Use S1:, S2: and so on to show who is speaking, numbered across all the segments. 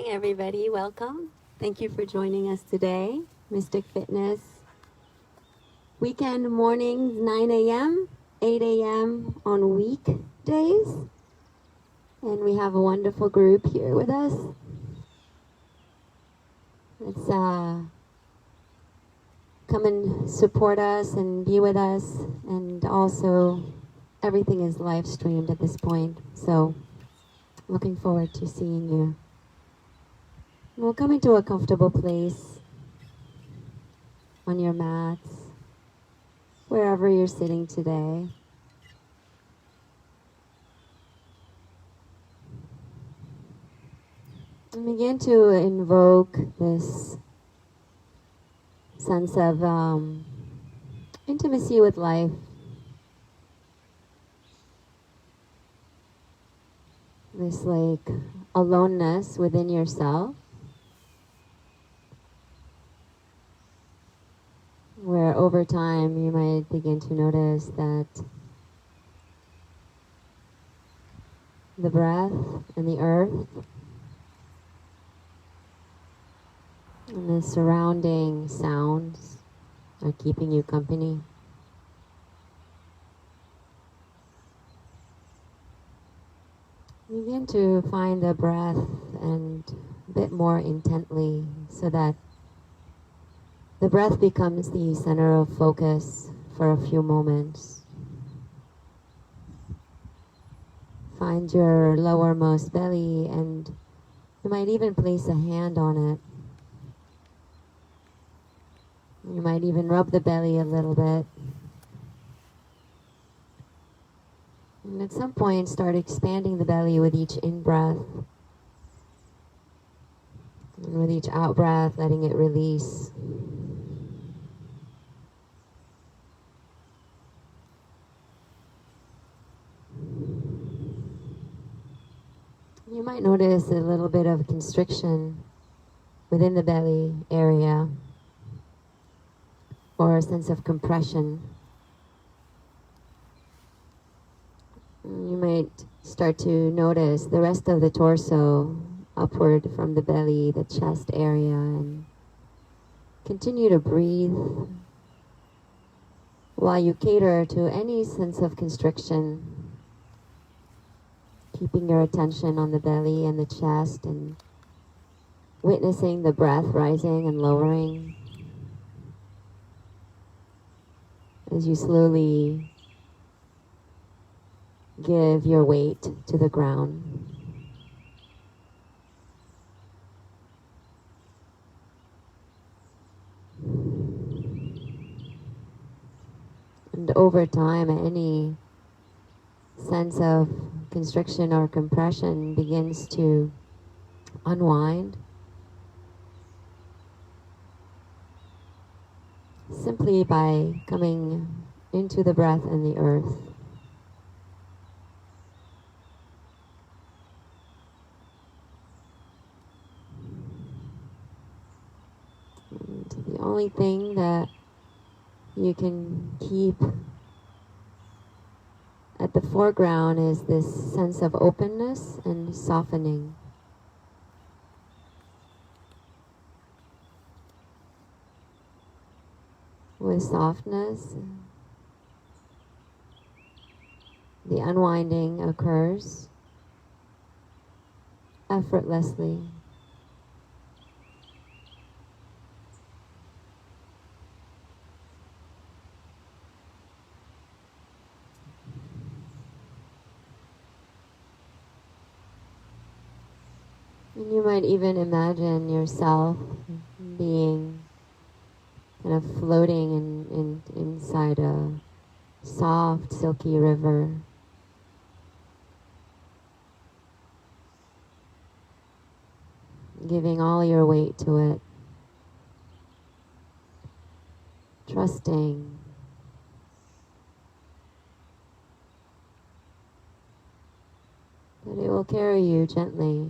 S1: everybody. Welcome. Thank you for joining us today. Mystic Fitness. Weekend mornings, 9 a.m., 8 a.m. on weekdays. And we have a wonderful group here with us. Let's come and support us and be with us. And also, everything is live streamed at this point. So, looking forward to seeing you. We'll come into a comfortable place on your mats, wherever you're sitting today. And begin to invoke this sense of intimacy with life. This like aloneness within yourself, where over time you might begin to notice that the breath and the earth and the surrounding sounds are keeping you company. Begin to find the breath and a bit more intently so that the breath becomes the center of focus for a few moments. Find your lowermost belly, and you might even place a hand on it. You might even rub the belly a little bit. And at some point, start expanding the belly with each in-breath. And with each out-breath, letting it release. You might notice a little bit of constriction within the belly area, or a sense of compression. You might start to notice the rest of the torso upward from the belly, the chest area, and continue to breathe while you cater to any sense of constriction, keeping your attention on the belly and the chest and witnessing the breath rising and lowering as you slowly give your weight to the ground. And over time, any sense of constriction or compression begins to unwind simply by coming into the breath and the earth. And the only thing that you can keep at the foreground is this sense of openness and softening. With softness, the unwinding occurs effortlessly. And you might even imagine yourself being kind of floating inside a soft, silky river. Giving all your weight to it. Trusting. That it will carry you gently.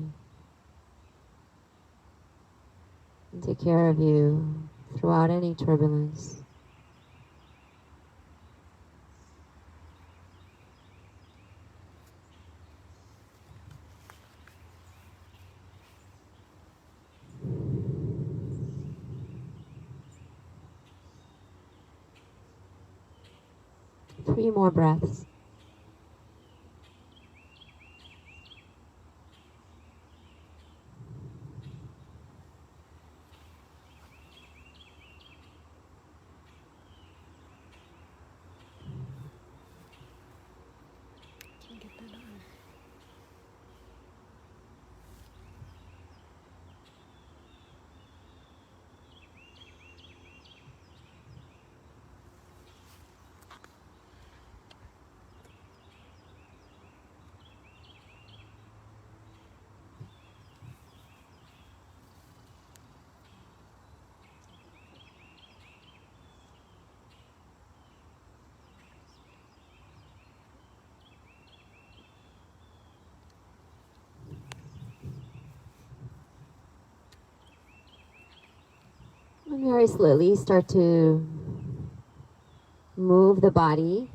S1: And take care of you throughout any turbulence. 3 more breaths. And very slowly start to move the body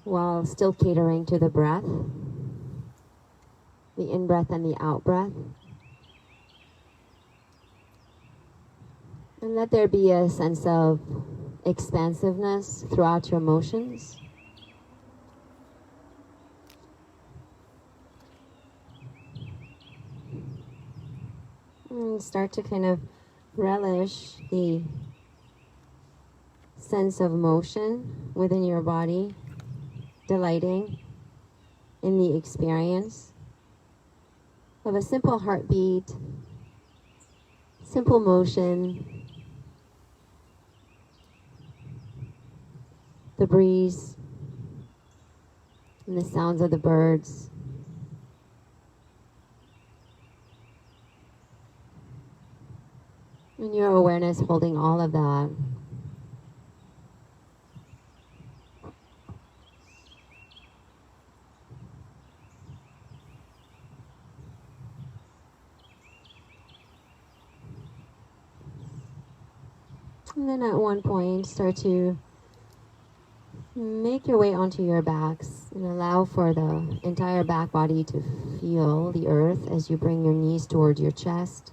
S1: while still catering to the breath, the in-breath and the out-breath. And let there be a sense of expansiveness throughout your motions. And start to kind of relish the sense of motion within your body, delighting in the experience of a simple heartbeat, simple motion, the breeze, and the sounds of the birds. And your awareness holding all of that. And then at one point, start to make your way onto your backs and allow for the entire back body to feel the earth as you bring your knees towards your chest.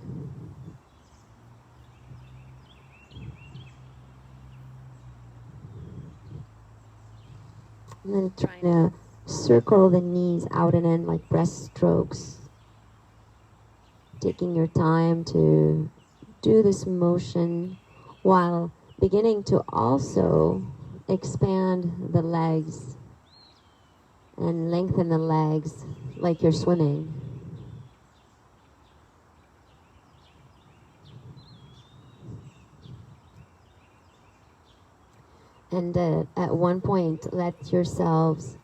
S1: And then trying to circle the knees out and in like breast strokes. Taking your time to do this motion while beginning to also expand the legs and lengthen the legs like you're swimming. And at one point, let yourselves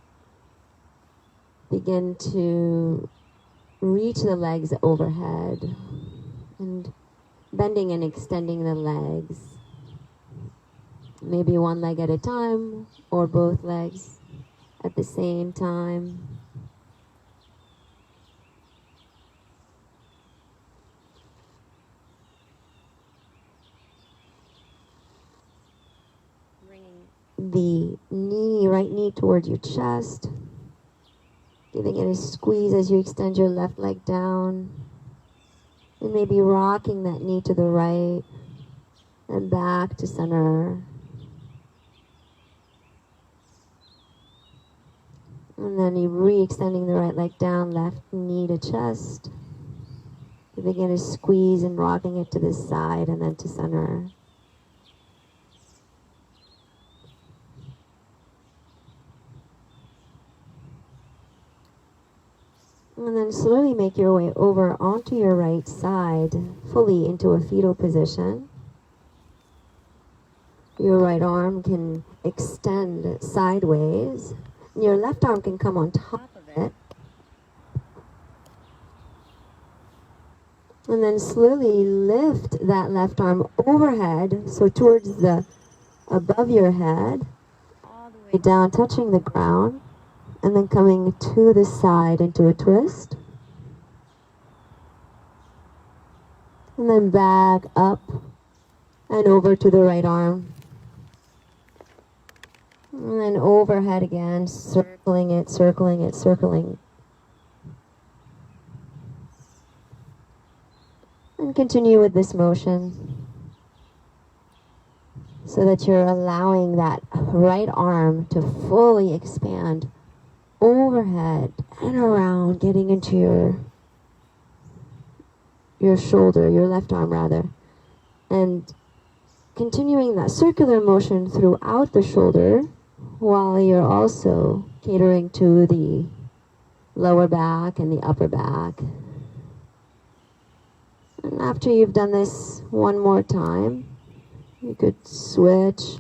S1: begin to reach the legs overhead and bending and extending the legs. Maybe one leg at a time or both legs at the same time. The right knee towards your chest, giving it a squeeze as you extend your left leg down, and maybe rocking that knee to the right and back to center. And then you re-extending the right leg down, left knee to chest, giving it a squeeze and rocking it to the side and then to center. And then slowly make your way over onto your right side, fully into a fetal position. Your right arm can extend sideways. And your left arm can come on top of it. And then slowly lift that left arm overhead, so towards the above your head, all the way down, touching the ground. And then coming to the side into a twist. And then back up and over to the right arm. And then overhead again, circling it, circling it, circling. And continue with this motion so that you're allowing that right arm to fully expand overhead and around, getting into your shoulder, your left arm rather, and continuing that circular motion throughout the shoulder while you're also catering to the lower back and the upper back. And after you've done this one more time, you could switch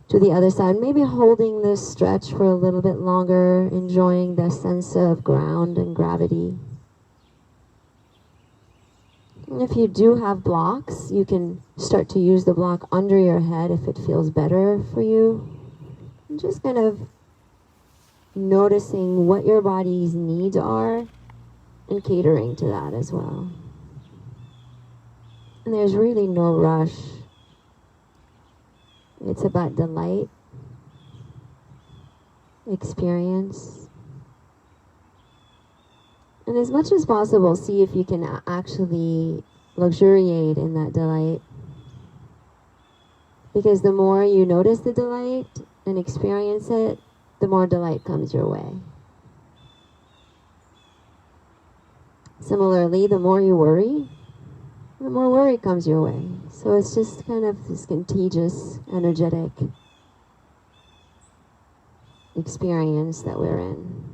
S1: to the other side, maybe holding this stretch for a little bit longer, enjoying the sense of ground and gravity. And if you do have blocks, you can start to use the block under your head if it feels better for you. And just kind of noticing what your body's needs are and catering to that as well. And there's really no rush. It's about delight, experience, and as much as possible, see if you can actually luxuriate in that delight. Because the more you notice the delight and experience it, the more delight comes your way. Similarly, the more you worry, the more worry comes your way. So it's just kind of this contagious, energetic experience that we're in.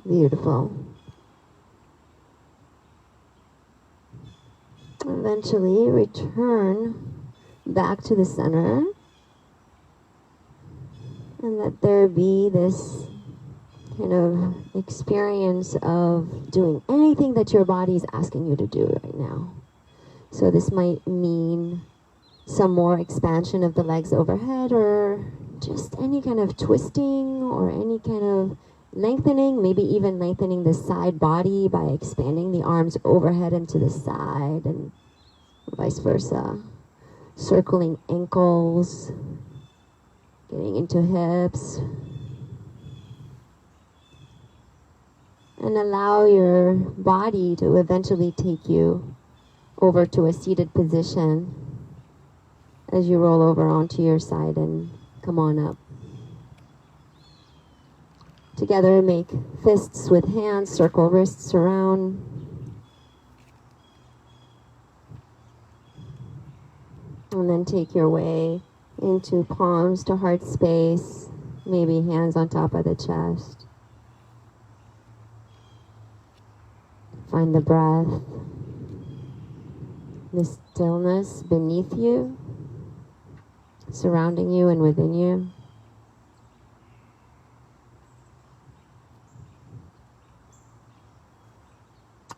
S1: Beautiful. Eventually return back to the center and let there be this kind of experience of doing anything that your body is asking you to do right now. So this might mean some more expansion of the legs overhead, or just any kind of twisting or any kind of lengthening, maybe even lengthening the side body by expanding the arms overhead and to the side, and vice versa. Circling ankles, getting into hips. And allow your body to eventually take you over to a seated position as you roll over onto your side and come on up. Together, make fists with hands, circle wrists around. And then take your way into palms to heart space, maybe hands on top of the chest. Find the breath, the stillness beneath you, surrounding you and within you.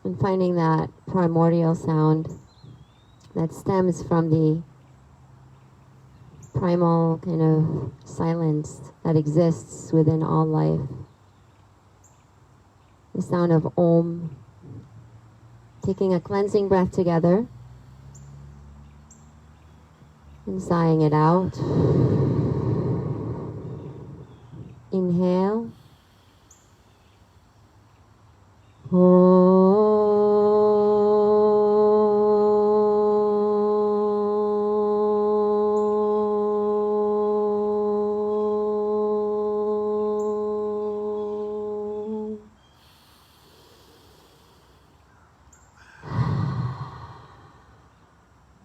S1: And finding that primordial sound that stems from the primal kind of silence that exists within all life. The sound of Om. Taking a cleansing breath together and sighing it out. Inhale.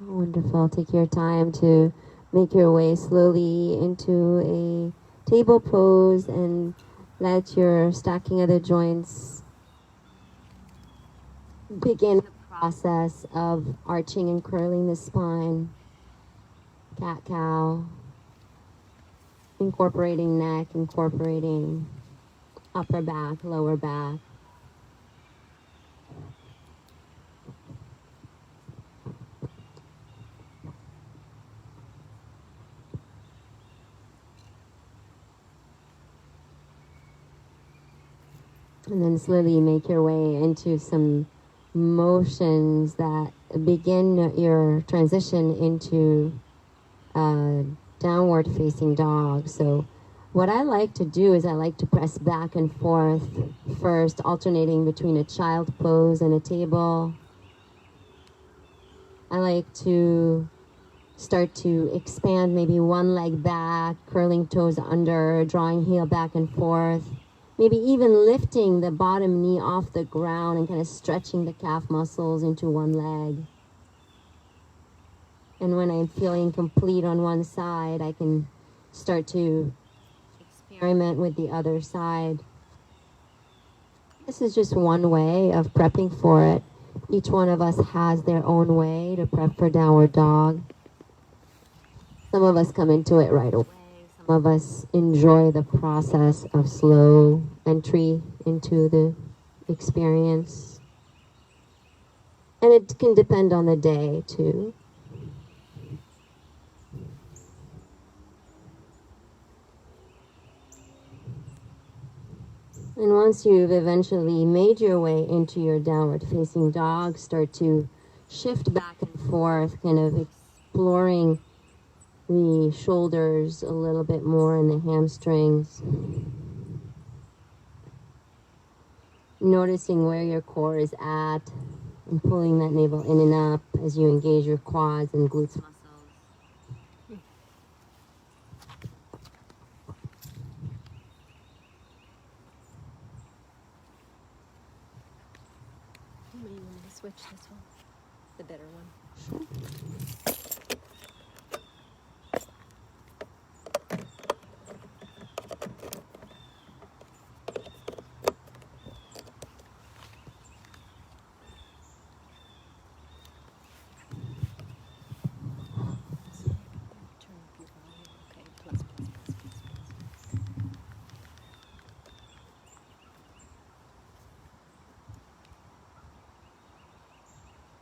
S1: Wonderful. Take your time to make your way slowly into a table pose and let your stacking of the joints begin the process of arching and curling the spine. Cat-cow. Incorporating neck, incorporating upper back, lower back. And then slowly make your way into some motions that begin your transition into downward facing dog. So what I like to do is I like to press back and forth first, alternating between a child pose and a table. I like to start to expand maybe one leg back, curling toes under, drawing heel back and forth. Maybe even lifting the bottom knee off the ground and kind of stretching the calf muscles into one leg. And when I'm feeling complete on one side, I can start to experiment with the other side. This is just one way of prepping for it. Each one of us has their own way to prep for downward dog. Some of us come into it right away. Some of us enjoy the process of slow entry into the experience. And it can depend on the day too. And once you've eventually made your way into your downward facing dog, start to shift back and forth, kind of exploring the shoulders a little bit more and the hamstrings. Noticing where your core is at and pulling that navel in and up as you engage your quads and glutes muscles.
S2: You want me to switch this one? The better one?
S1: Sure.
S2: Turn up your volume. Okay, plus, plus, plus, plus, plus.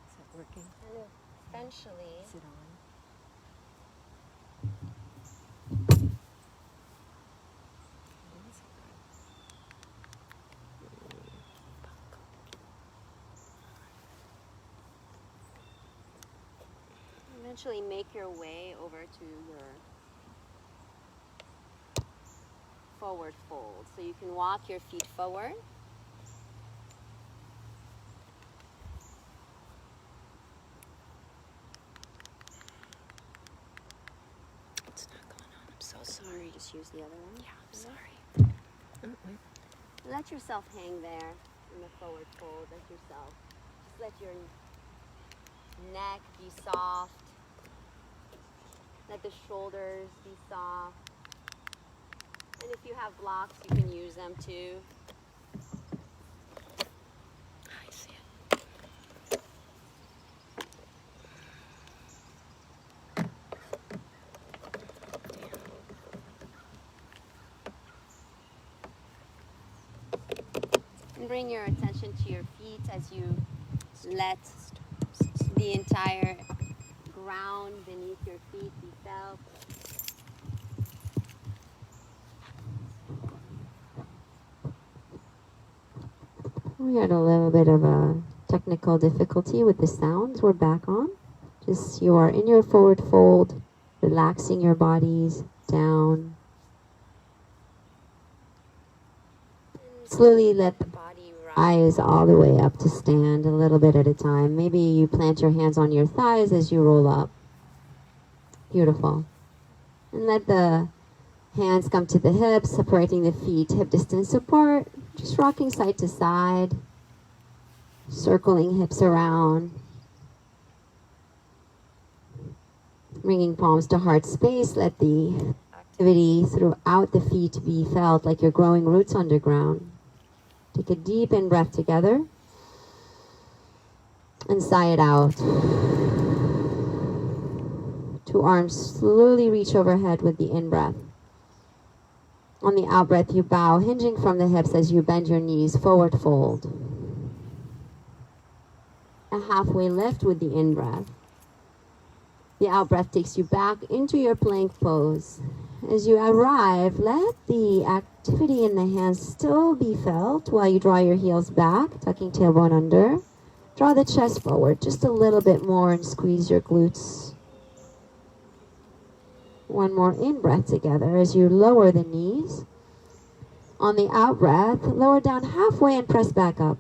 S2: Is that working?
S1: And eventually,
S2: Is it on? It is
S1: eventually make your way over to your forward fold. So you can walk your feet forward.
S2: It's not going on. I'm so
S1: Sorry,
S2: sorry.
S1: just use the other one.
S2: Yeah, I'm sorry. Oh, wait.
S1: Let yourself hang there in the forward fold. Let yourself, just let your neck be soft. Let the shoulders be soft. And if you have blocks, you can use them too.
S2: I see it.
S1: And bring your attention to your feet as you let the entire ground beneath your feet be felt. We had a little bit of a technical difficulty with the sounds. We're back on. Just you are in your forward fold, relaxing your bodies down. Slowly let the body rise all the way up to stand a little bit at a time. Maybe you plant your hands on your thighs as you roll up. Beautiful. And let the hands come to the hips, separating the feet, hip distance apart. Just rocking side to side, circling hips around. Bringing palms to heart space. Let the activity throughout the feet be felt like you're growing roots underground. Take a deep in-breath together and sigh it out. Two arms slowly reach overhead with the in-breath. On the out-breath, you bow, hinging from the hips as you bend your knees, forward fold. A halfway lift with the in-breath. The out-breath takes you back into your plank pose. As you arrive, let the activity in the hands still be felt while you draw your heels back, tucking tailbone under. Draw the chest forward just a little bit more and squeeze your glutes. One more in-breath together as you lower the knees. On the out-breath, lower down halfway and press back up.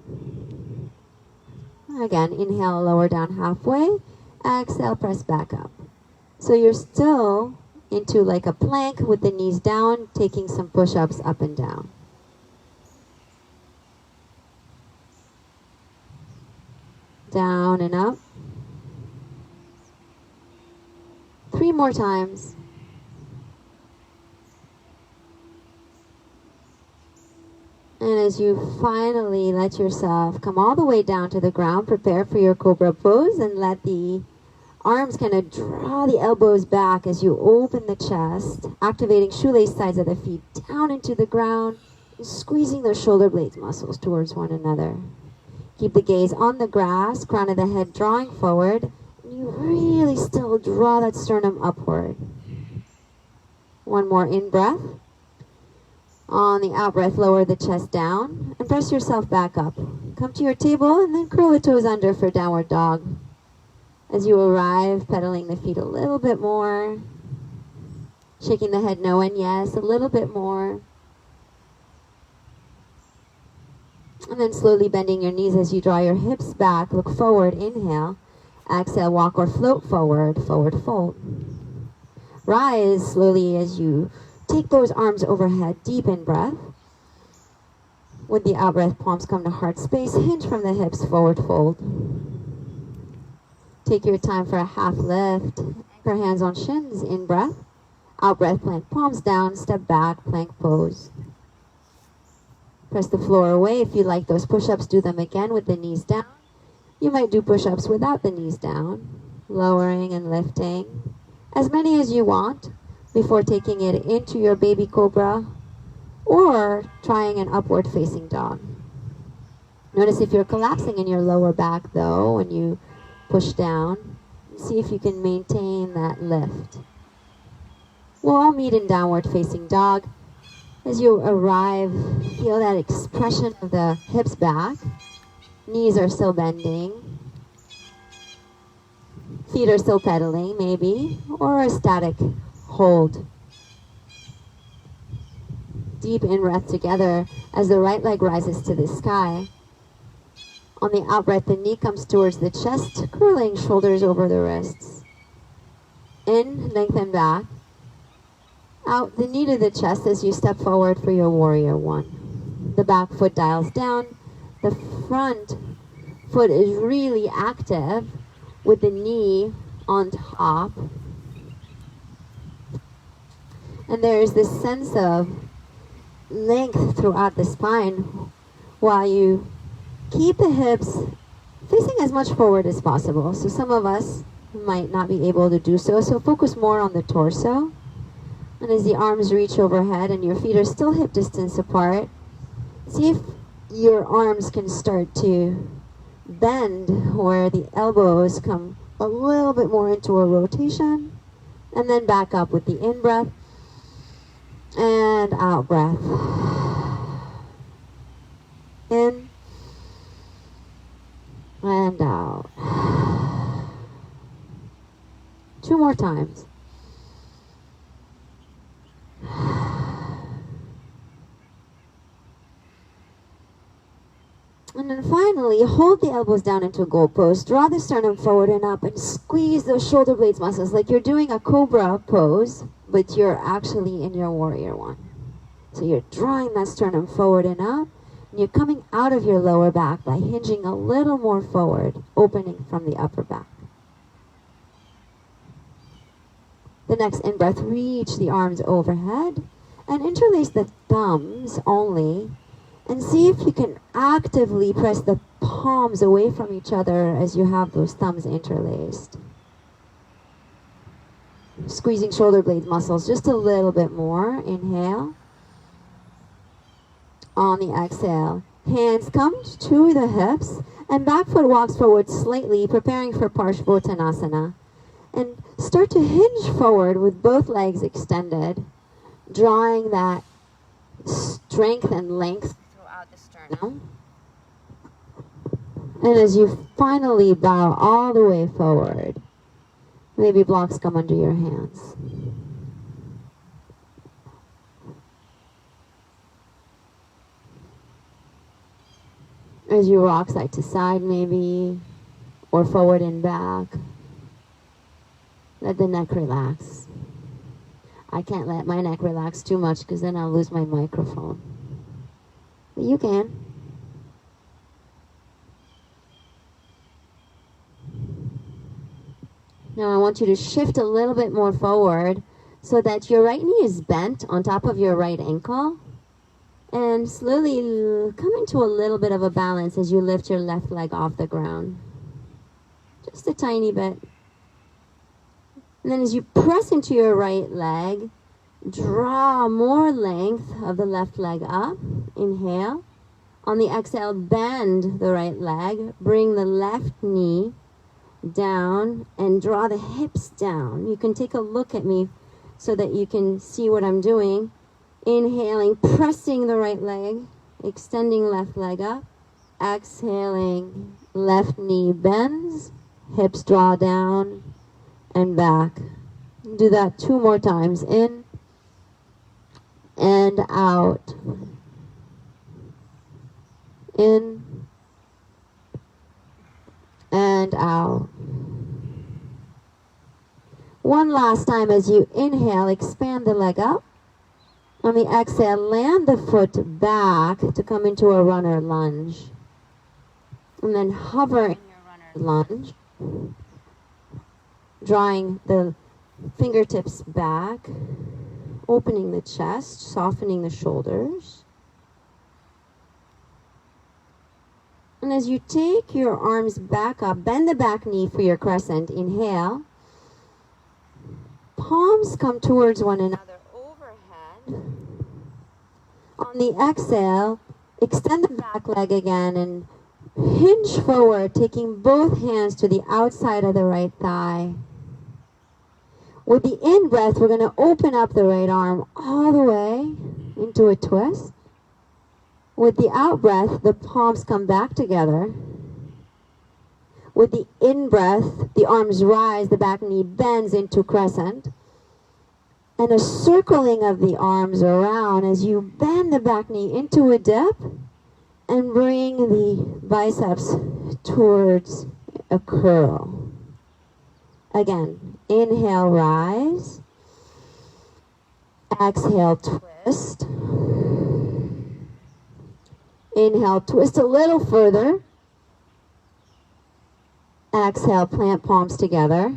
S1: Again, inhale, lower down halfway. Exhale, press back up. So you're still into like a plank with the knees down, taking some push-ups up and down. Down and up. 3 more times. And as you finally let yourself come all the way down to the ground, prepare for your cobra pose and let the arms kind of draw the elbows back as you open the chest, activating shoelace sides of the feet down into the ground, and squeezing those shoulder blades muscles towards one another. Keep the gaze on the grass, crown of the head drawing forward, and you really still draw that sternum upward. One more in-breath. On the out-breath, lower the chest down and press yourself back up. Come to your table and then curl the toes under for downward dog. As you arrive, pedaling the feet a little bit more, shaking the head no and yes, a little bit more. And then slowly bending your knees as you draw your hips back, look forward, inhale. Exhale, walk or float forward, forward fold. Rise slowly as you take those arms overhead, deep in breath. With the out-breath, palms come to heart space, hinge from the hips, forward fold. Take your time for a half lift. Your hands on shins, in breath. Out breath, plank palms down, step back, plank pose. Press the floor away. If you like those push-ups, do them again with the knees down. You might do push-ups without the knees down, lowering and lifting. As many as you want before taking it into your baby cobra or trying an upward facing dog. Notice if you're collapsing in your lower back though, when you push down, see if you can maintain that lift. We'll all meet in downward facing dog. As you arrive, feel that expression of the hips back. Knees are still bending. Feet are still pedaling, maybe, or a static hold. Deep in-breath together as the right leg rises to the sky. On the out-breath, the knee comes towards the chest, curling shoulders over the wrists. In, lengthen back. Out, the knee to the chest as you step forward for your warrior one. The back foot dials down. The front foot is really active with the knee on top. And there's this sense of length throughout the spine while you keep the hips facing as much forward as possible. So some of us might not be able to do so, so focus more on the torso. And as the arms reach overhead and your feet are still hip distance apart, see if your arms can start to bend where the elbows come a little bit more into a rotation, and then back up with the in-breath and out-breath. In and out. 2 more times. And then finally, hold the elbows down into a gold pose. Draw the sternum forward and up and squeeze those shoulder blades muscles like you're doing a cobra pose, but you're actually in your warrior one. So you're drawing that sternum forward and up, and you're coming out of your lower back by hinging a little more forward, opening from the upper back. The next in-breath, reach the arms overhead and interlace the thumbs only, and see if you can actively press the palms away from each other as you have those thumbs interlaced. Squeezing shoulder blades muscles just a little bit more. Inhale. On the exhale, hands come to the hips and back foot walks forward slightly, preparing for Parshvottanasana. And start to hinge forward with both legs extended. drawing that strength and length throughout the sternum. And as you finally bow all the way forward, maybe blocks come under your hands. As you rock side to side maybe, or forward and back, let the neck relax. I can't let my neck relax too much because then I'll lose my microphone. But you can. Now I want you to shift a little bit more forward so that your right knee is bent on top of your right ankle. And slowly come into a little bit of a balance as you lift your left leg off the ground. Just a tiny bit. And then as you press into your right leg, draw more length of the left leg up. Inhale. On the exhale, bend the right leg. Bring the left knee down and draw the hips down. You can take a look at me so that you can see what I'm doing. Inhaling, pressing the right leg, extending left leg up. Exhaling, left knee bends, hips draw down and back. Do that 2 more times. In and out. In and out. One last time as you inhale, expand the leg up. On the exhale, land the foot back to come into a runner lunge. And then hover in your runner lunge, drawing the fingertips back, opening the chest, softening the shoulders. And as you take your arms back up, bend the back knee for your crescent. Inhale. Palms come towards one another. On the exhale, extend the back leg again and hinge forward, taking both hands to the outside of the right thigh. With the in-breath, we're going to open up the right arm all the way into a twist. With the out-breath, the palms come back together. With the in-breath, the arms rise, the back knee bends into crescent. And a circling of the arms around as you bend the back knee into a dip and bring the biceps towards a curl. Again, inhale, rise. Exhale, twist. Inhale, twist a little further. Exhale, plant palms together.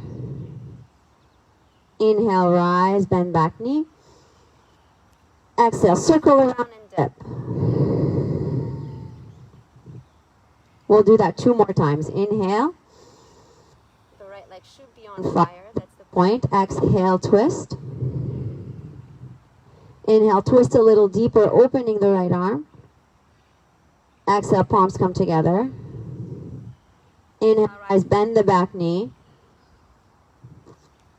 S1: Inhale, rise, bend back knee. Exhale, circle around and dip. We'll do that 2 more times. Inhale. The right leg should be on fire. That's the point. Exhale, twist. Inhale, twist a little deeper, opening the right arm. Exhale, palms come together. Inhale, rise, bend the back knee.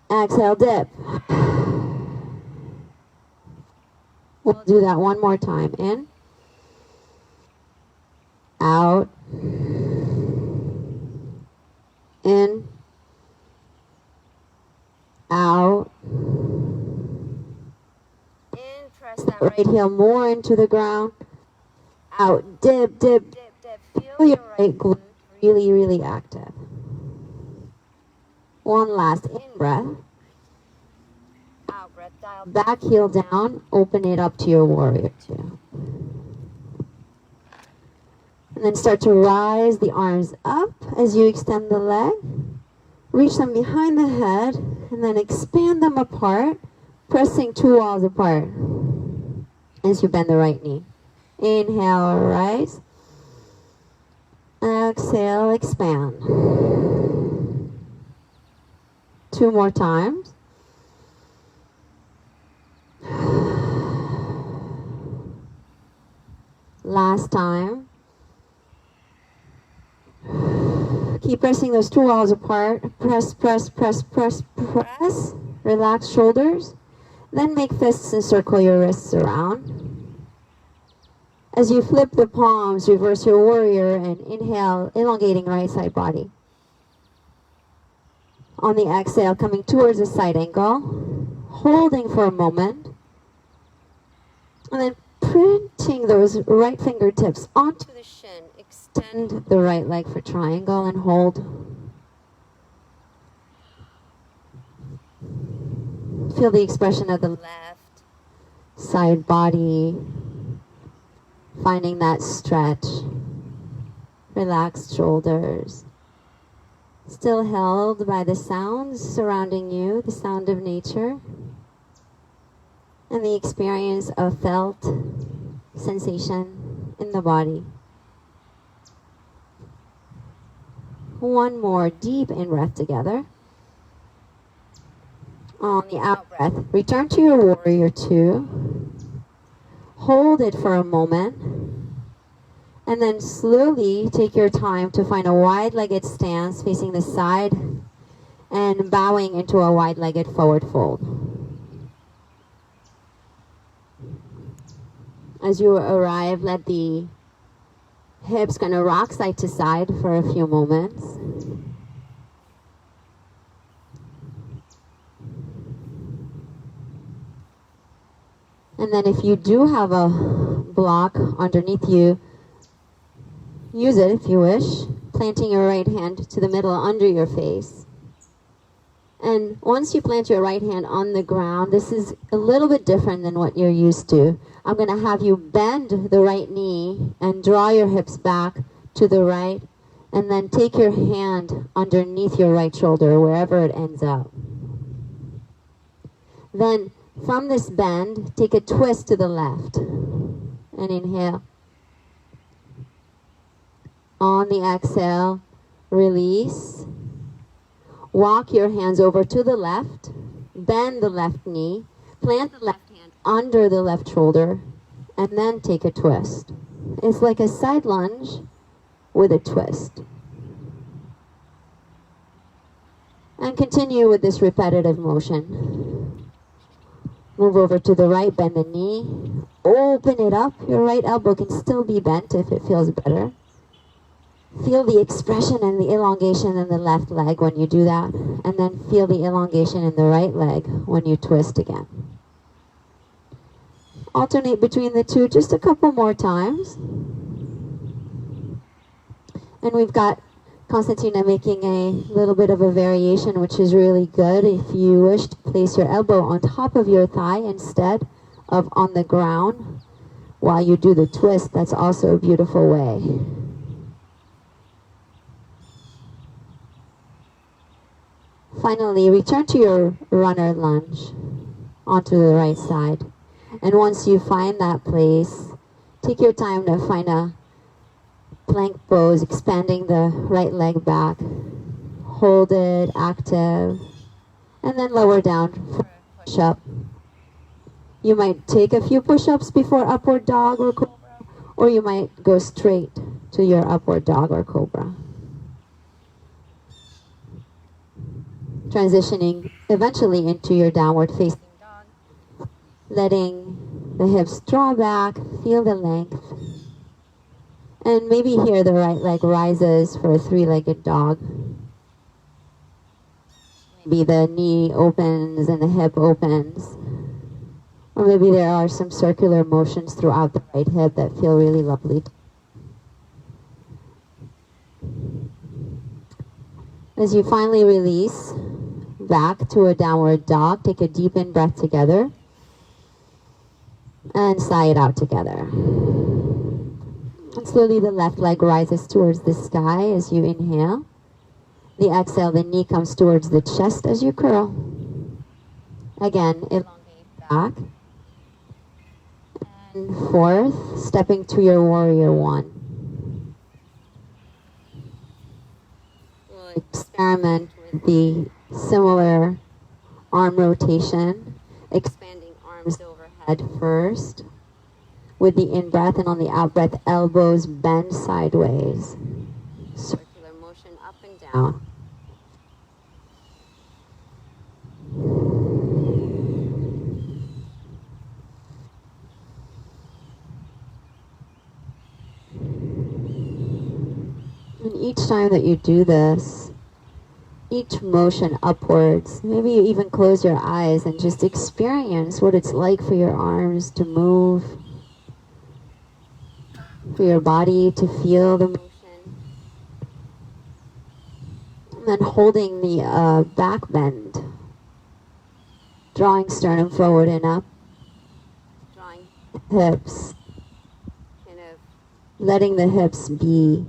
S1: Exhale, dip. We'll do that 1 more time. In. Out. In. Out. In. Press that right heel more into the ground. Out. Dip, dip, dip, dip. Feel your right glute really, really active. One last in-breath. Out-breath. Dial back, heel down. Open it up to your warrior 2. And then start to rise the arms up as you extend the leg. Reach them behind the head. And then expand them apart, pressing 2 walls apart as you bend the right knee. Inhale, rise. Exhale, expand. 2 more times. Last time. Keep pressing those 2 walls apart. Press, press, press, press, press. Relax shoulders. Then make fists and circle your wrists around. As you flip the palms, reverse your warrior and inhale, elongating right side body. On the exhale, coming towards a side angle, holding for a moment, and then printing those right fingertips onto the shin. Extend the right leg for triangle and hold. Feel the expression of the left side body, finding that stretch. Relaxed shoulders. Still held by the sounds surrounding you, the sound of nature, and the experience of felt sensation in the body. One more deep in-breath together. On the out-breath, return to your warrior two. Hold it for a moment. And then slowly take your time to find a wide-legged stance facing the side and bowing into a wide-legged forward fold. As you arrive, let the hips kind of rock side to side for a few moments. And then if you do have a block underneath you, use it if you wish, planting your right hand to the middle under your face. And once you plant your right hand on the ground, this is a little bit different than what you're used to. I'm going to have you bend the right knee and draw your hips back to the right, and then take your hand underneath your right shoulder, wherever it ends up. Then from this bend, take a twist to the left, and inhale. On the exhale, release. Walk your hands over to the left, bend the left knee, plant the left hand under the left shoulder, and then take a twist. It's like a side lunge with a twist. And continue with this repetitive motion. Move over to the right, bend the knee, open it up. Your right elbow can still be bent if it feels better. Feel the expression and the elongation in the left leg when you do that, and then feel the elongation in the right leg when you twist again. Alternate between the two just a couple more times. And we've got Konstantina making a little bit of a variation, which is really good. If you wish to place your elbow on top of your thigh instead of on the ground while you do the twist, that's also a beautiful way. Finally, return to your runner lunge onto the right side. And once you find that place, take your time to find a plank pose, expanding the right leg back. Hold it active, and then lower down for a push-up. You might take a few push-ups before upward dog or cobra, or you might go straight to your upward dog or cobra. Transitioning eventually into your downward facing dog, letting the hips draw back, feel the length, and maybe here the right leg rises for a three-legged dog. Maybe the knee opens and the hip opens, or maybe there are some circular motions throughout the right hip that feel really lovely. As you finally release back to a downward dog, take a deep in breath together and sigh it out together. And slowly the left leg rises towards the sky as you inhale. The exhale, the knee comes towards the chest as you curl. Again, elongate back. And forth, stepping to your warrior one. We'll experiment with the similar arm rotation, expanding arms overhead first. With the in-breath, and on the out-breath, elbows bend sideways. Circular motion up and down. each time that you do this, each motion upwards, maybe you even close your eyes and just experience what it's like for your arms to move, for your body to feel the motion. And then holding the back bend, drawing sternum forward and up, drawing hips, kind of letting the hips be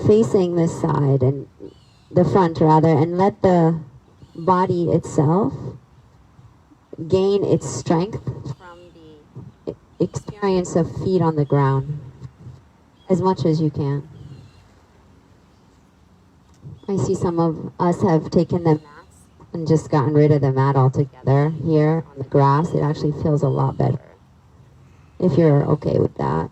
S1: facing this side and the front rather, and let the body itself gain its strength from the experience of feet on the ground as much as you can. I see some of us have taken the mats and just gotten rid of the mat altogether here on the grass. It actually feels a lot better if you're okay with that.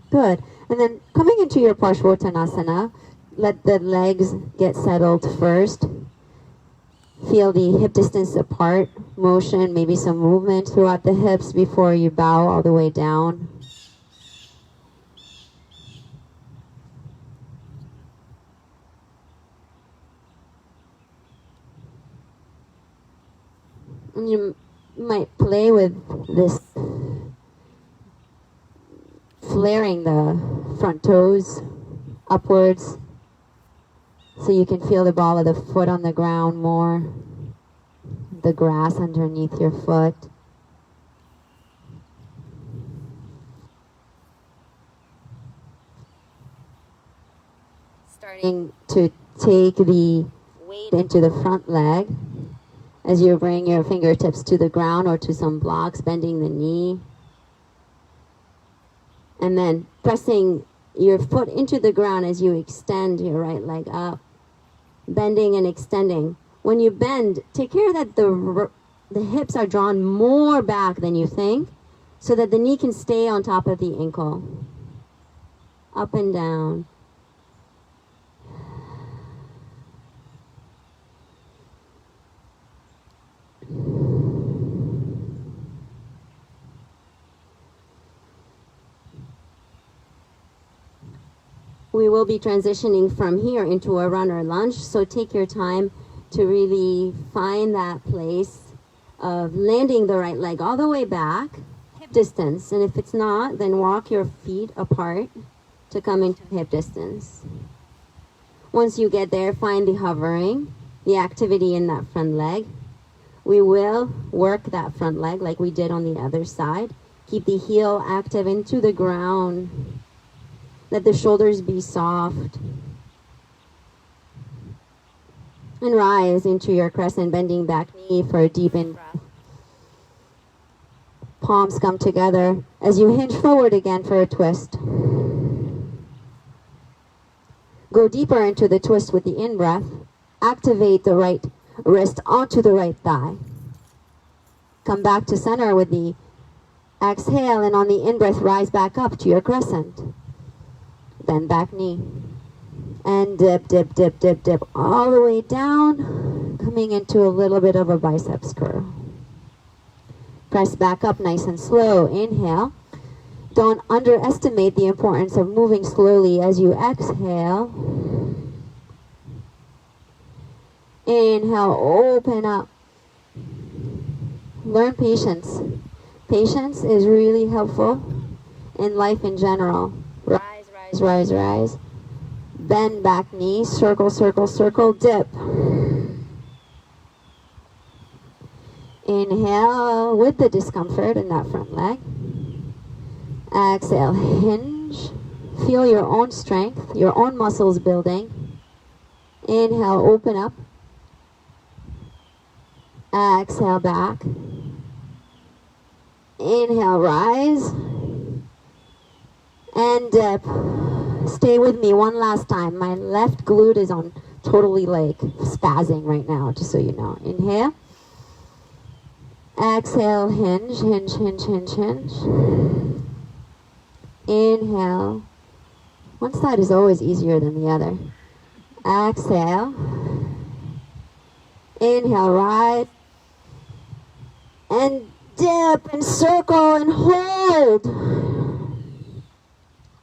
S1: Good. And then coming into your Parshvottanasana, let the legs get settled first. Feel the hip distance apart motion, maybe some movement throughout the hips before you bow all the way down. And you might play with this, flaring the front toes upwards so you can feel the ball of the foot on the ground more, the grass underneath your foot. Starting to take the weight into the front leg as you bring your fingertips to the ground or to some blocks, bending the knee. And then pressing your foot into the ground as you extend your right leg up, bending and extending. When you bend, take care that the hips are drawn more back than you think, so that the knee can stay on top of the ankle. Up and down. We will be transitioning from here into a runner lunge, so take your time to really find that place of landing the right leg all the way back, hip distance, and if it's not, then walk your feet apart to come into hip distance. Once you get there, find the hovering, the activity in that front leg. We will work that front leg like we did on the other side. Keep the heel active into the ground. Let the shoulders be soft. And rise into your crescent bending back knee for a deep in-breath. Palms come together as you hinge forward again for a twist. Go deeper into the twist with the in-breath. Activate the right wrist onto the right thigh. Come back to center with the exhale, and on the in-breath, rise back up to your crescent. Bend back knee. And dip, dip, dip, dip, dip, all the way down, coming into a little bit of a biceps curl. Press back up nice and slow. Inhale. Don't underestimate the importance of moving slowly as you exhale. Inhale, open up. Learn patience. Patience is really helpful in life in general. Rise, rise, rise, rise. Bend back knee, circle, circle, circle, dip. Inhale with the discomfort in that front leg. Exhale, hinge. Feel your own strength, your own muscles building. Inhale, open up. Exhale, back. Inhale, rise. And dip. Stay with me one last time. My left glute is on totally like spazzing right now, just so you know. Inhale. Exhale, hinge, hinge, hinge, hinge, hinge. Inhale. One side is always easier than the other. Exhale. Inhale, rise. And dip and circle and hold.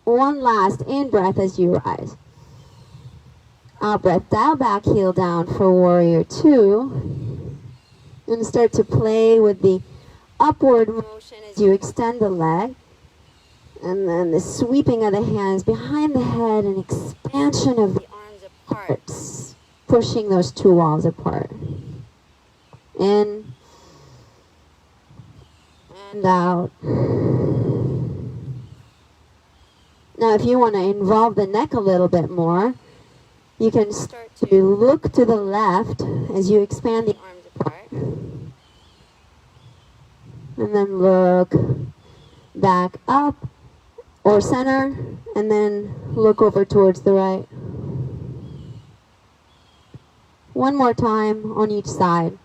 S1: One last in breath as you rise. Out breath, dial back, heel down for warrior two. And start to play with the upward motion as you extend the leg. And then the sweeping of the hands behind the head and expansion of the arms apart, pushing those two walls apart. In and out. Now if you want to involve the neck a little bit more, you can start to look to the left as you expand the arms apart. And then look back up or center, and then look over towards the right. One more time on each side.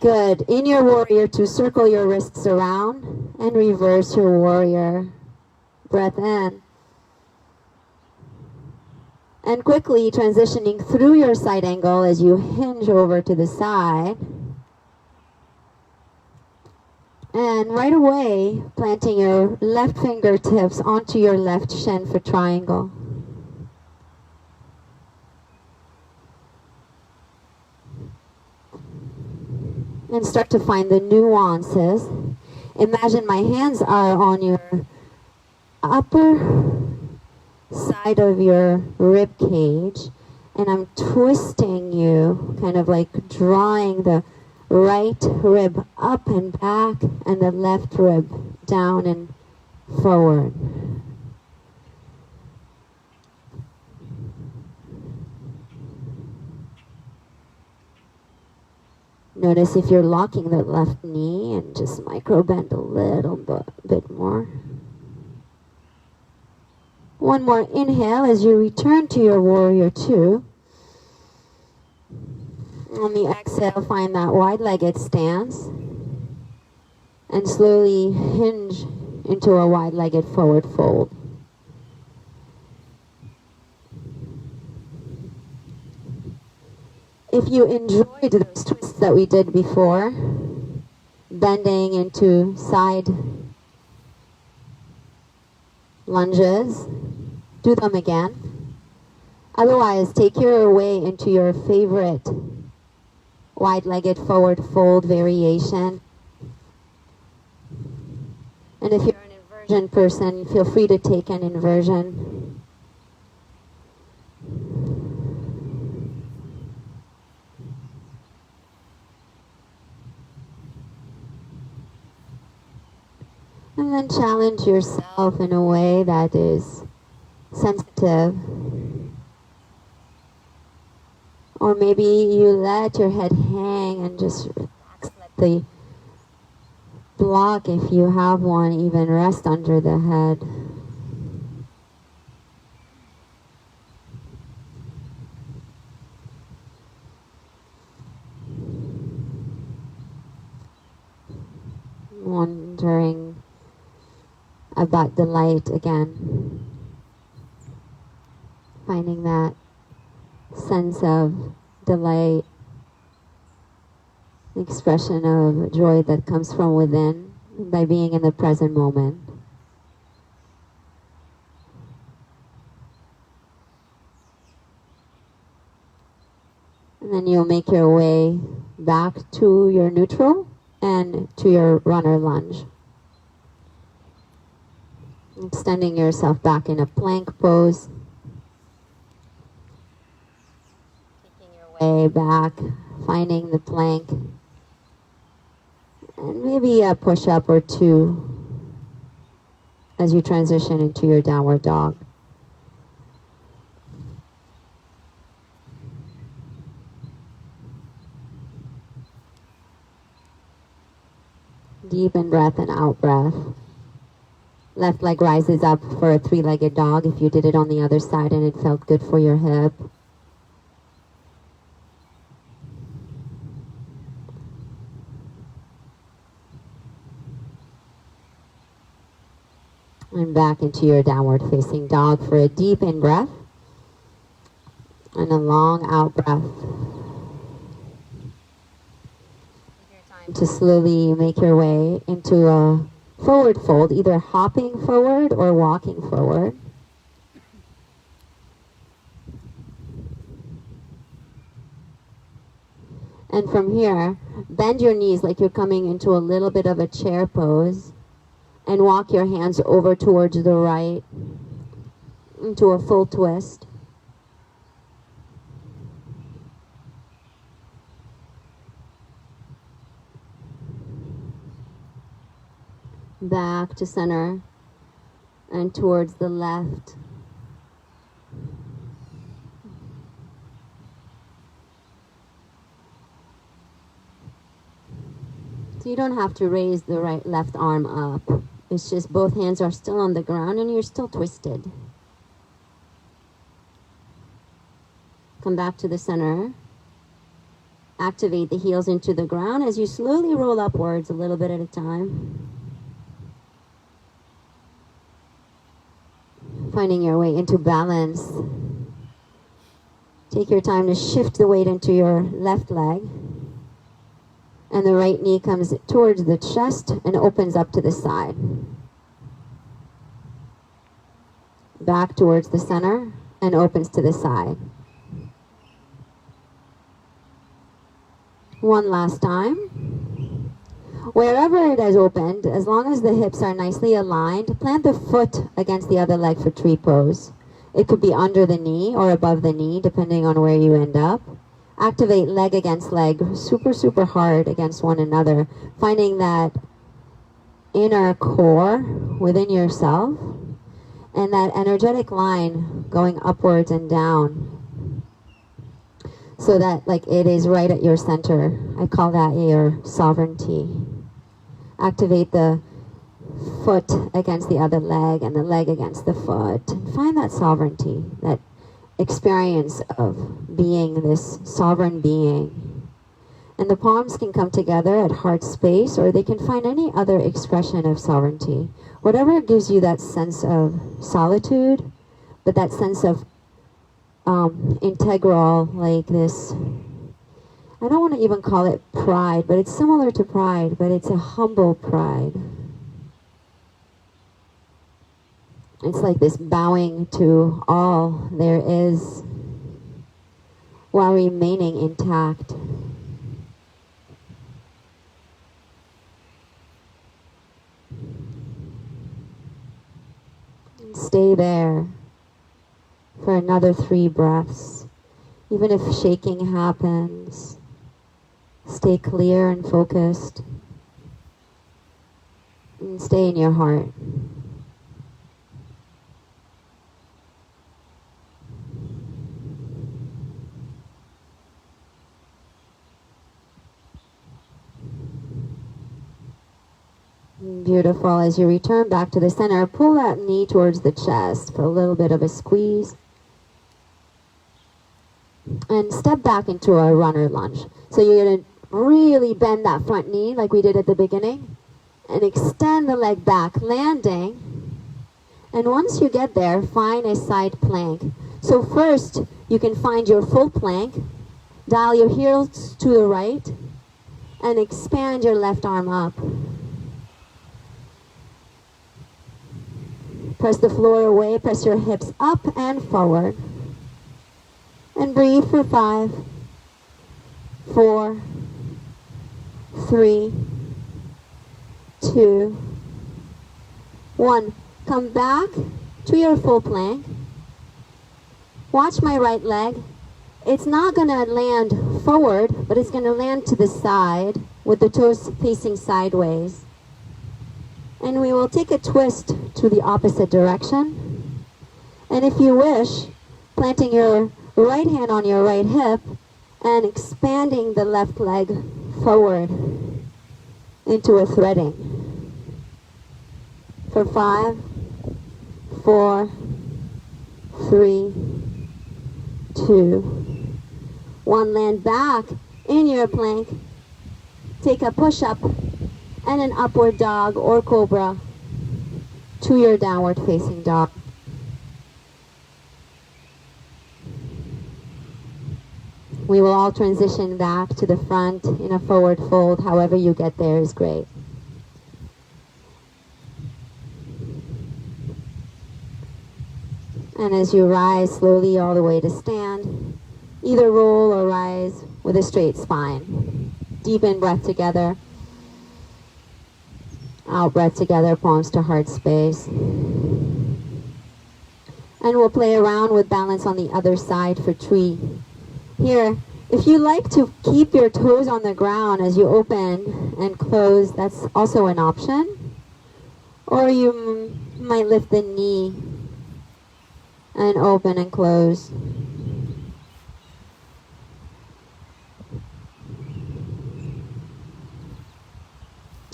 S1: Good. In your warrior two, circle your wrists around and reverse your warrior. Breath in. And quickly transitioning through your side angle as you hinge over to the side. And right away, planting your left fingertips onto your left shin for triangle. And start to find the nuances. Imagine my hands are on your upper side of your rib cage, and I'm twisting you, kind of like drawing the right rib up and back and the left rib down and forward. Notice if you're locking the left knee and just micro bend a little bit more. One more inhale as you return to your warrior two. On the exhale, find that wide-legged stance. And slowly hinge into a wide-legged forward fold. If you enjoyed those twists that we did before, bending into side lunges, do them again. Otherwise, take your way into your favorite wide-legged forward fold variation. And if you're an inversion person, feel free to take an inversion. And then challenge yourself in a way that is sensitive. Or maybe you let your head hang and just relax, let the block, if you have one, even rest under the head. Wondering about the light again. Finding that sense of delight, expression of joy that comes from within by being in the present moment. And then you'll make your way back to your neutral and to your runner lunge. Extending yourself back in a plank pose. Taking your way back, finding the plank. And maybe a push-up or two as you transition into your downward dog. Deep in breath and out breath. Left leg rises up for a three-legged dog if you did it on the other side and it felt good for your hip. And back into your downward facing dog for a deep in breath and a long out breath. To slowly make your way into a forward fold, either hopping forward or walking forward. And from here, bend your knees like you're coming into a little bit of a chair pose and walk your hands over towards the right into a full twist. Back to center and towards the left. So you don't have to raise the left arm up. It's just both hands are still on the ground and you're still twisted. Come back to the center. Activate the heels into the ground as you slowly roll upwards a little bit at a time. Finding your way into balance. Take your time to shift the weight into your left leg. And the right knee comes towards the chest and opens up to the side. Back towards the center and opens to the side. One last time. Wherever it has opened, as long as the hips are nicely aligned, plant the foot against the other leg for tree pose. It could be under the knee or above the knee, depending on where you end up. Activate leg against leg, super, super hard against one another, finding that inner core within yourself and that energetic line going upwards and down so that like it is right at your center. I call that your sovereignty. Activate the foot against the other leg and the leg against the foot. And find that sovereignty, that experience of being this sovereign being. And the palms can come together at heart space, or they can find any other expression of sovereignty. Whatever gives you that sense of solitude, but that sense of integral, like this, I don't want to even call it pride, but it's similar to pride, but it's a humble pride. It's like this bowing to all there is while remaining intact. And stay there for another 3 breaths. Even if shaking happens, stay clear and focused. And stay in your heart. Beautiful. As you return back to the center, pull that knee towards the chest for a little bit of a squeeze. And step back into a runner lunge. So you're going to really bend that front knee like we did at the beginning. And extend the leg back, landing. And once you get there, find a side plank. So first, you can find your full plank. Dial your heels to the right. And expand your left arm up. Press the floor away, press your hips up and forward. And breathe for 5, 4, 3, 2, 1. Come back to your full plank. Watch my right leg. It's not going to land forward, but it's going to land to the side with the toes facing sideways. And we will take a twist to the opposite direction. And if you wish, planting your right hand on your right hip and expanding the left leg forward into a threading. For 5, 4, 3, 2, 1. Land back in your plank. Take a push-up and an upward dog or cobra. to your downward facing dog. We will all transition back to the front in a forward fold. However you get there is great. And as you rise slowly all the way to stand, either roll or rise with a straight spine. Deep in breath together. Out breath together, palms to heart space. And we'll play around with balance on the other side for tree. Here, if you like to keep your toes on the ground as you open and close, that's also an option. Or you might lift the knee and open and close.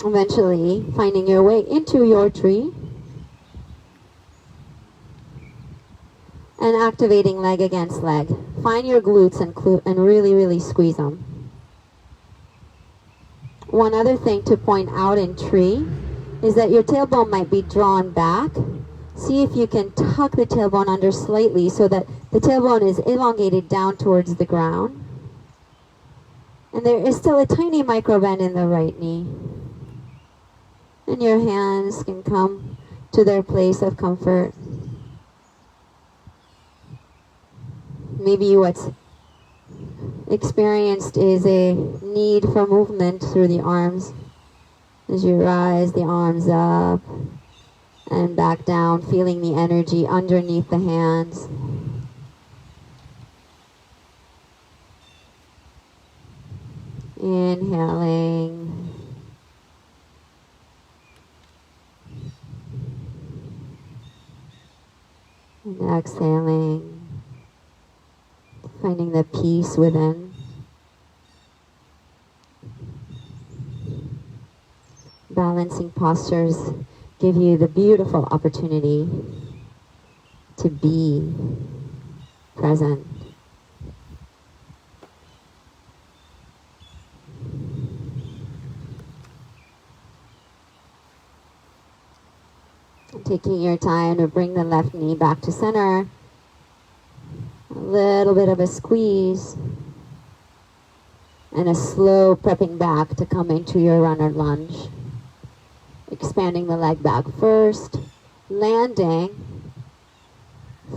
S1: Eventually, finding your way into your tree. And activating leg against leg. Find your glutes and really, really squeeze them. One other thing to point out in tree is that your tailbone might be drawn back. See if you can tuck the tailbone under slightly so that the tailbone is elongated down towards the ground. And there is still a tiny micro bend in the right knee. And your hands can come to their place of comfort. Maybe what's experienced is a need for movement through the arms. As you rise the arms up and back down, feeling the energy underneath the hands. Inhaling. And exhaling. Finding the peace within. Balancing postures give you the beautiful opportunity to be present. Taking your time to bring the left knee back to center. A little bit of a squeeze. And a slow prepping back to come into your runner lunge. Expanding the leg back first. Landing.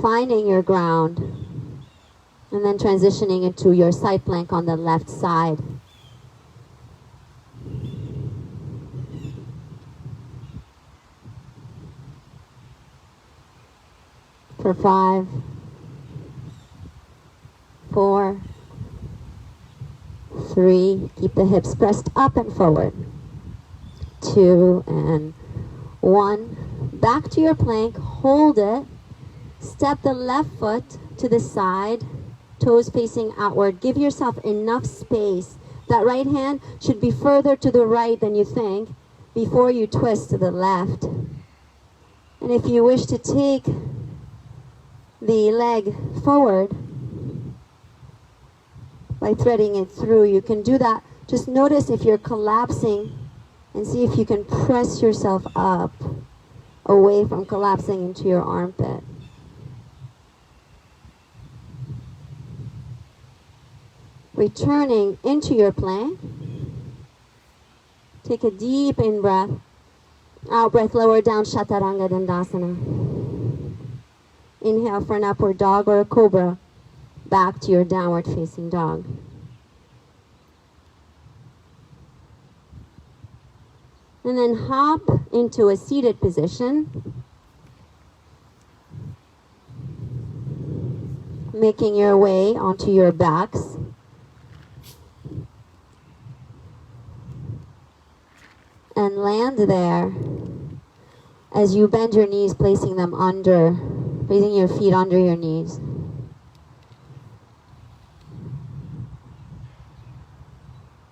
S1: Finding your ground. And then transitioning into your side plank on the left side. For 5, 4, 3, keep the hips pressed up and forward. 2 and 1. Back to your plank, hold it. Step the left foot to the side, toes facing outward. Give yourself enough space. That right hand should be further to the right than you think before you twist to the left. And if you wish to take the leg forward by threading it through, you can do that. Just notice if you're collapsing and see if you can press yourself up away from collapsing into your armpit. Returning into your plank. Take a deep in breath. Out breath, lower down, Chaturanga Dandasana. Inhale for an upward dog or a cobra. Back to your downward facing dog. And then hop into a seated position. Making your way onto your backs. And land there as you bend your knees, placing your feet under your knees.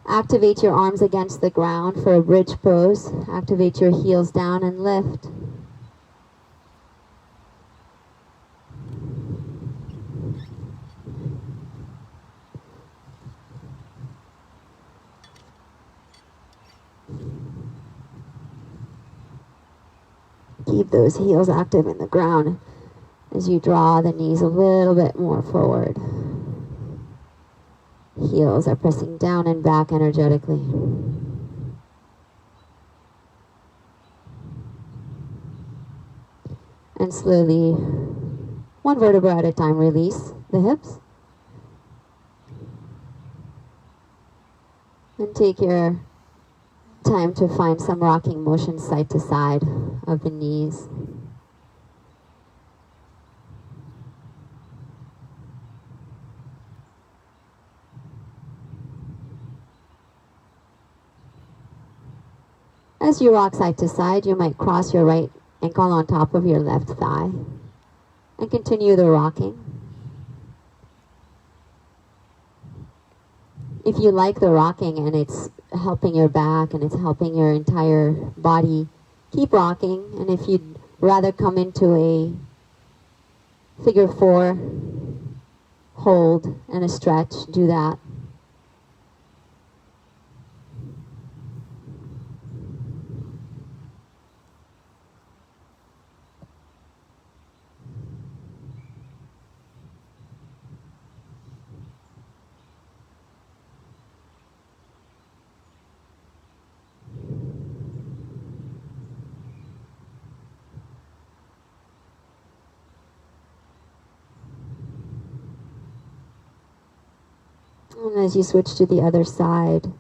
S1: Activate your arms against the ground for a bridge pose. Activate your heels down and lift. Keep those heels active in the ground as you draw the knees a little bit more forward. Heels are pressing down and back energetically. And slowly, one vertebra at a time, release the hips. And take your time to find some rocking motion side to side of the knees. As you rock side to side, you might cross your right ankle on top of your left thigh and continue the rocking. If you like the rocking and it's helping your back and it's helping your entire body, keep rocking. And if you'd rather come into a figure 4 hold and a stretch, do that. And as you switch to the other side,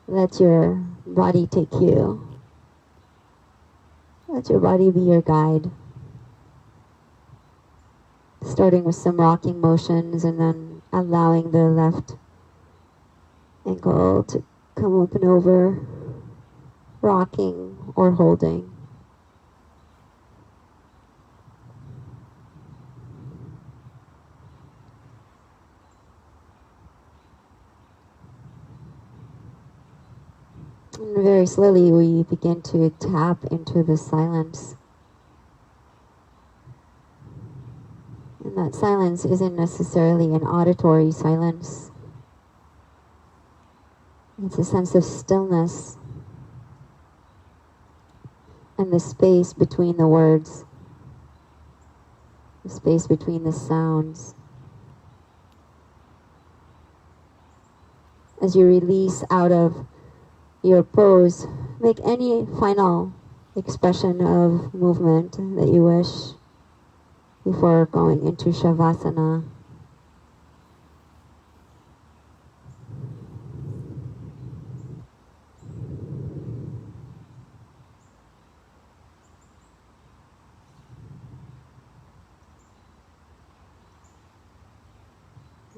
S1: let your body take you. Let your body be your guide. Starting with some rocking motions and then allowing the left ankle to come up and over, rocking or holding. And very slowly we begin to tap into the silence. And that silence isn't necessarily an auditory silence. It's a sense of stillness and the space between the words, the space between the sounds. As you release out of your pose, make any final expression of movement that you wish before going into Shavasana.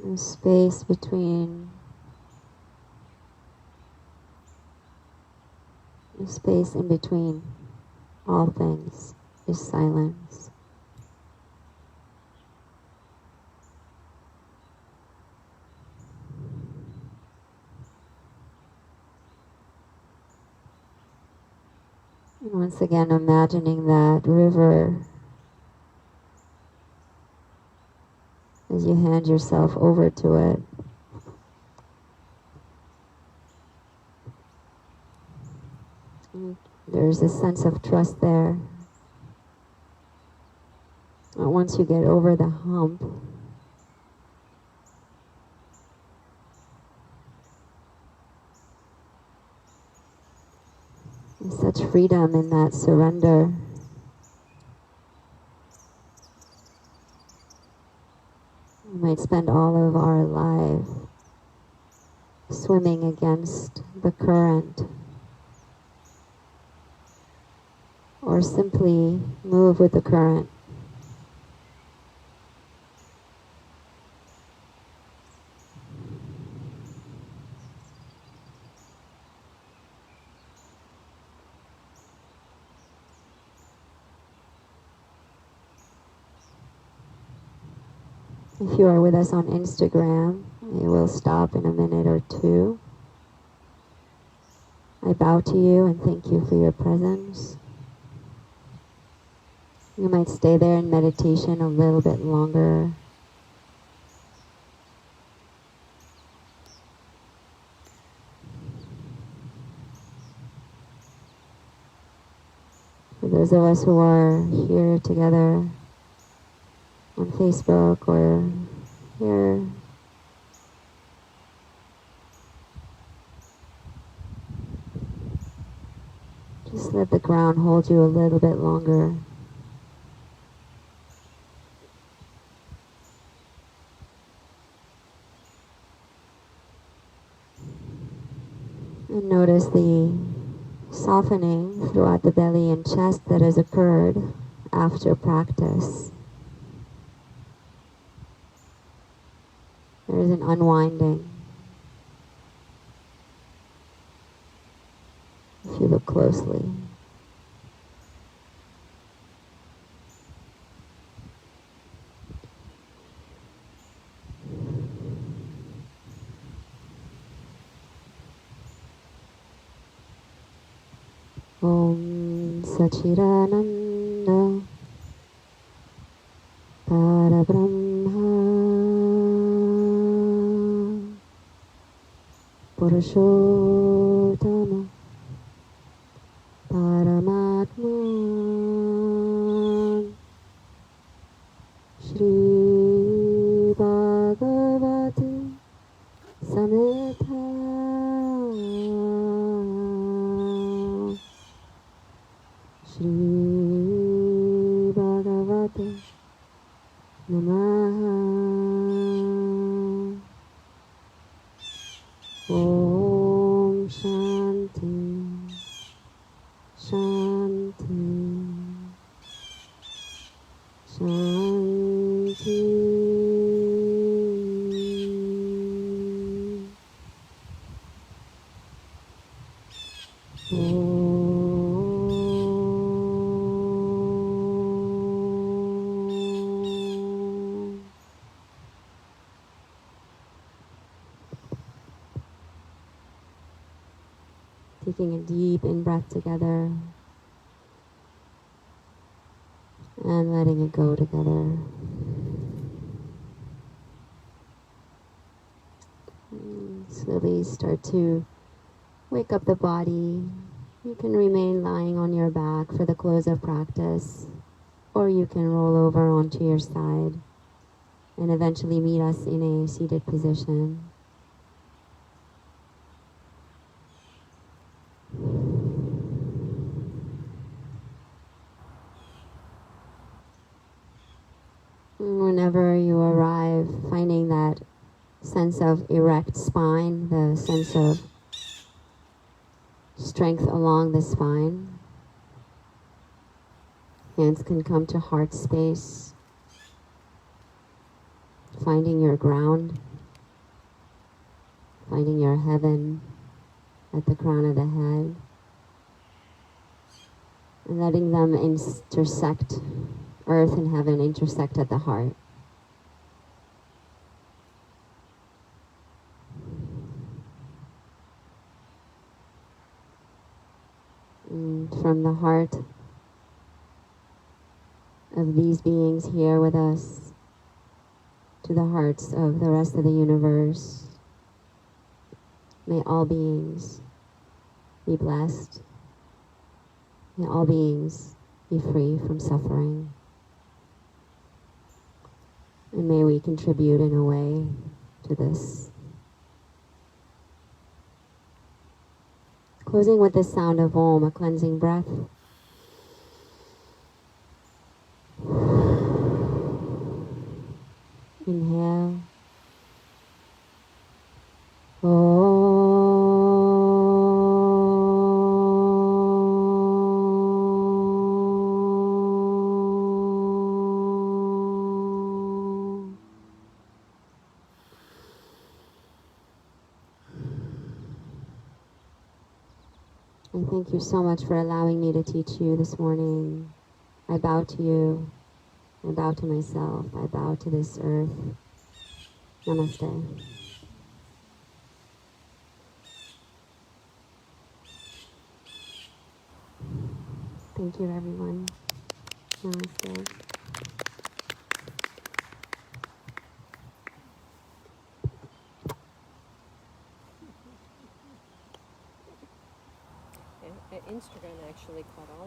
S1: The space between, the space in between all things is silence. And once again, imagining that river as you hand yourself over to it. And there's a sense of trust there. And once you get over the hump, there's such freedom in that surrender. We might spend all of our life swimming against the current, or simply move with the current. If you are with us on Instagram, I will stop in a minute or two. I bow to you and thank you for your presence. You might stay there in meditation a little bit longer. For those of us who are here together on Facebook or here, just let the ground hold you a little bit longer. And notice the softening throughout the belly and chest that has occurred after practice. There is an unwinding. If you look closely. Om Sachidananda Parabrahma Purushottama Paramatma Shri Bhagavati Samhita Shri Bhagavati Namaha. Om Shanti Shanti Shanti. Taking a deep in-breath together and letting it go together. Slowly start to wake up the body. You can remain lying on your back for the close of practice, or you can roll over onto your side and eventually meet us in a seated position. Whenever you arrive, finding that sense of erect spine, the sense of strength along the spine. Hands can come to heart space, finding your ground, finding your heaven at the crown of the head, and letting them intersect, earth and heaven intersect at the heart. And from the heart of these beings here with us to the hearts of the rest of the universe, may all beings be blessed. May all beings be free from suffering. And may we contribute in a way to this. Closing with the sound of Om, a cleansing breath. Inhale. And thank you so much for allowing me to teach you this morning. I bow to you. I bow to myself. I bow to this earth. Namaste. Thank you, everyone. Namaste.
S2: Instagram actually caught on.